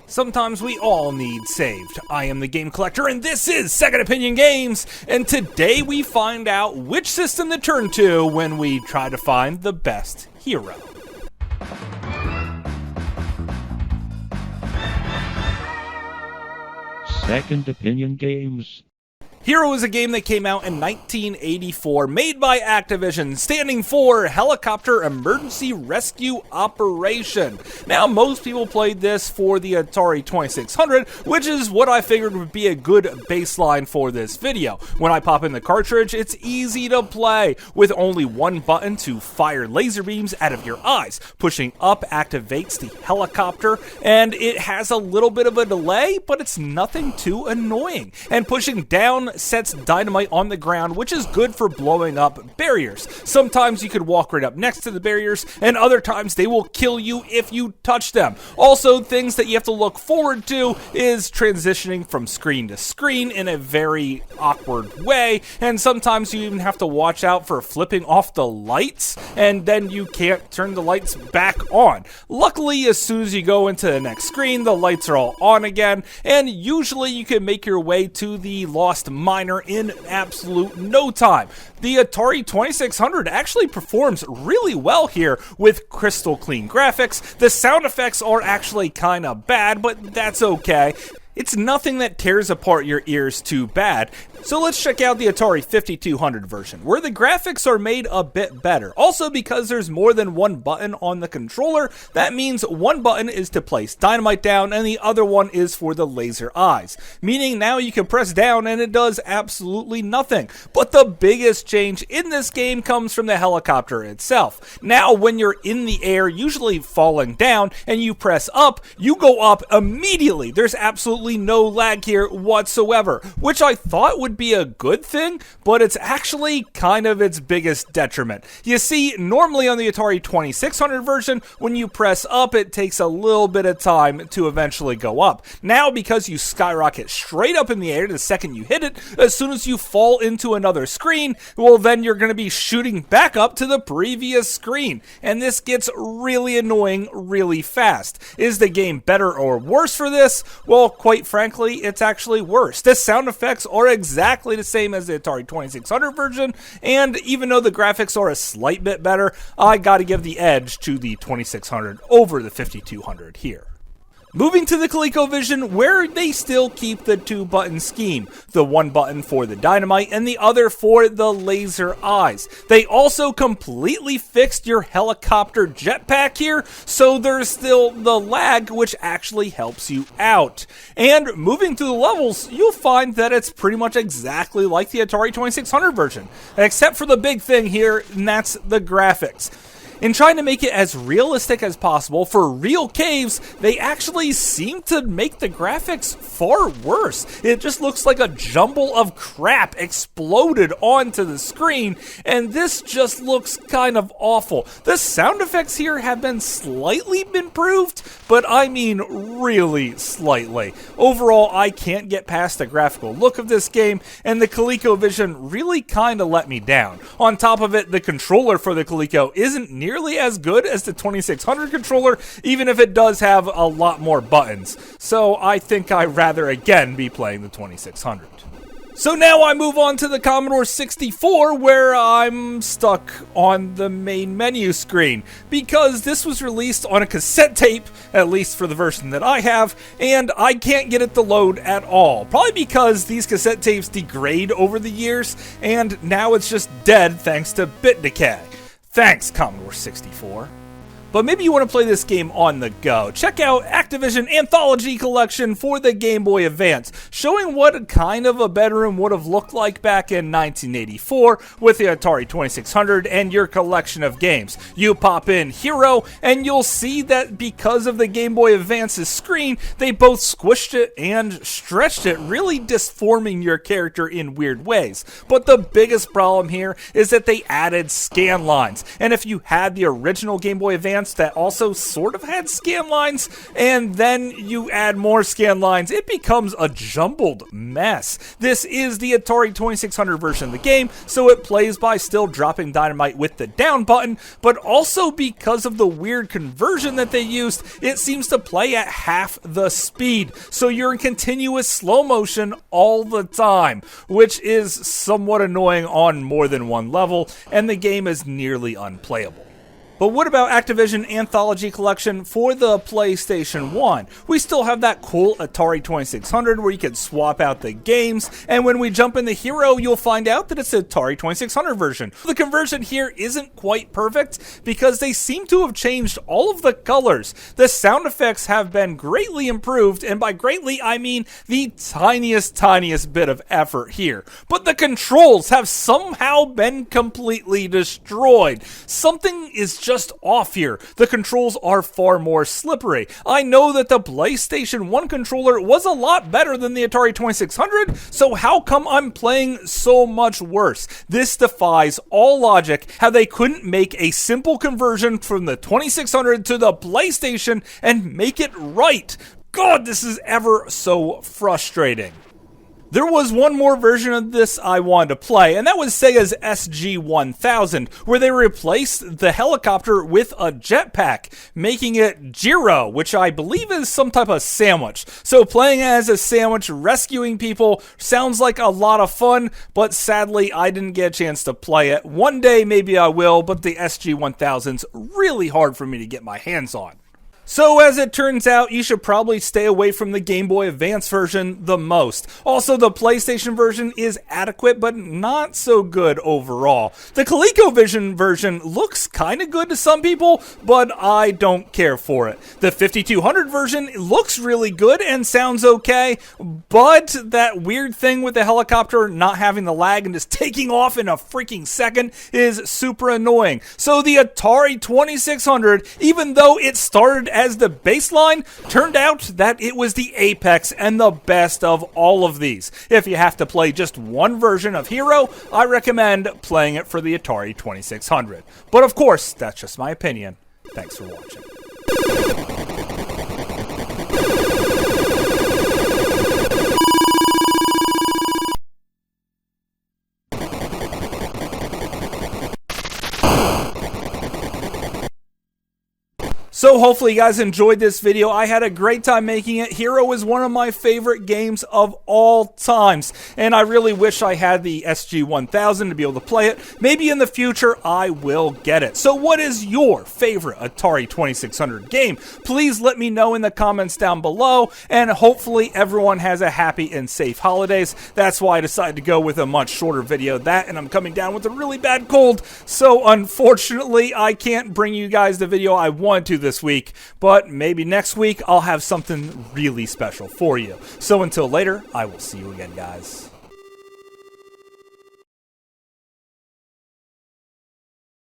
Sometimes we all need saved. I am the Game Collector, and this is Second Opinion Games, and today we find out which system to turn to when we try to find the best hero. Second Opinion Games. H.E.R.O is a game that came out in 1984, made by Activision, standing for Helicopter Emergency Rescue Operation. Now, most people played this for the Atari 2600, which is what I figured would be a good baseline for this video. When I pop in the cartridge, it's easy to play, with only one button to fire laser beams out of your eyes. Pushing up activates the helicopter, and it has a little bit of a delay, but it's nothing too annoying. And pushing down sets dynamite on the ground, which is good for blowing up barriers. Sometimes you could walk right up next to the barriers, and other times they will kill you if you touch them. Also, things that you have to look forward to is transitioning from screen to screen in a very awkward way, and sometimes you even have to watch out for flipping off the lights, and then you can't turn the lights back on. Luckily, as soon as you go into the next screen, the lights are all on again, and usually you can make your way to the lost miner in absolute no time. The Atari 2600 actually performs really well here with crystal clean graphics. The sound effects are actually kinda bad, but that's okay. It's nothing that tears apart your ears too bad. So let's check out the Atari 5200 version, where the graphics are made a bit better. Also, because there's more than one button on the controller, that means one button is to place dynamite down and the other one is for the laser eyes. Meaning now you can press down and it does absolutely nothing. But the biggest change in this game comes from the helicopter itself. Now when you're in the air, usually falling down, and you press up, you go up immediately. There's absolutely no lag here whatsoever, which I thought would be a good thing, but it's actually kind of its biggest detriment. You see, normally on the Atari 2600 version, when you press up, it takes a little bit of time to eventually go up. Now, because you skyrocket straight up in the air the second you hit it, as soon as you fall into another screen, well, then you're going to be shooting back up to the previous screen, and this gets really annoying really fast. Is the game better or worse for this? Well, quite frankly, it's actually worse. The sound effects are exactly the same as the Atari 2600 version, and even though the graphics are a slight bit better, I gotta give the edge to the 2600 over the 5200 here. Moving to the Colecovision, where they still keep the two-button scheme, the one button for the dynamite and the other for the laser eyes. They also completely fixed your helicopter jetpack here, so there's still the lag, which actually helps you out. And moving through the levels, you'll find that it's pretty much exactly like the Atari 2600 version, except for the big thing here, and that's the graphics. In trying to make it as realistic as possible for real caves, they actually seem to make the graphics far worse. It just looks like a jumble of crap exploded onto the screen, and this just looks kind of awful. The sound effects here have been slightly improved, but I mean really slightly. Overall, I can't get past the graphical look of this game, and the Colecovision really kind of let me down. On top of it, the controller for the Coleco isn't nearly as good as the 2600 controller, even if it does have a lot more buttons. So I think I'd rather again be playing the 2600. So now I move on to the Commodore 64, where I'm stuck on the main menu screen, because this was released on a cassette tape, at least for the version that I have, and I can't get it to load at all. Probably because these cassette tapes degrade over the years, and now it's just dead thanks to bit decay. Thanks, Commodore 64. But maybe you want to play this game on the go. Check out Activision Anthology collection for the Game Boy Advance, showing what kind of a bedroom would have looked like back in 1984 with the Atari 2600 and your collection of games. You pop in H.E.R.O, and you'll see that because of the Game Boy Advance's screen, they both squished it and stretched it, really disforming your character in weird ways. But the biggest problem here is that they added scan lines, and if you had the original Game Boy Advance, Advance that also sort of had scan lines, and then you add more scan lines. It becomes a jumbled mess. This is the Atari 2600 version of the game, so it plays by still dropping dynamite with the down button, but also because of the weird conversion that they used, it seems to play at half the speed, so you're in continuous slow motion all the time, which is somewhat annoying on more than one level, and the game is nearly unplayable. But what about Activision Anthology Collection for the PlayStation 1? We still have that cool Atari 2600 where you can swap out the games, and when we jump into H.E.R.O, you'll find out that it's the Atari 2600 version. The conversion here isn't quite perfect because they seem to have changed all of the colors. The sound effects have been greatly improved, and by greatly I mean the tiniest bit of effort here. But the controls have somehow been completely destroyed. Something is just off here. The controls are far more slippery. I know that the PlayStation 1 controller was a lot better than the Atari 2600, so how come I'm playing so much worse? This defies all logic how they couldn't make a simple conversion from the 2600 to the PlayStation and make it right. God, this is ever so frustrating. There was one more version of this I wanted to play, and that was Sega's SG-1000, where they replaced the helicopter with a jetpack, making it H.E.R.O, which I believe is some type of sandwich. So playing as a sandwich, rescuing people, sounds like a lot of fun, but sadly I didn't get a chance to play it. One day maybe I will, but the SG-1000's really hard for me to get my hands on. So as it turns out, you should probably stay away from the Game Boy Advance version the most. Also, the PlayStation version is adequate, but not so good overall. The Colecovision version looks kind of good to some people, but I don't care for it. The 5200 version looks really good and sounds okay, but that weird thing with the helicopter not having the lag and just taking off in a freaking second is super annoying. So the Atari 2600, even though it started as the baseline, turned out that it was the apex and the best of all of these. If you have to play just one version of H.E.R.O, I recommend playing it for the Atari 2600. But of course, that's just my opinion. Thanks for watching. So hopefully you guys enjoyed this video. I had a great time making it. H.E.R.O is one of my favorite games of all times, and I really wish I had the SG-1000 to be able to play it. Maybe in the future I will get it. So what is your favorite Atari 2600 game? Please let me know in the comments down below, and hopefully everyone has a happy and safe holidays. That's why I decided to go with a much shorter video. And I'm coming down with a really bad cold, so unfortunately I can't bring you guys the video I wanted to this week, but maybe next week I'll have something really special for you. So until later, I will see you again, guys.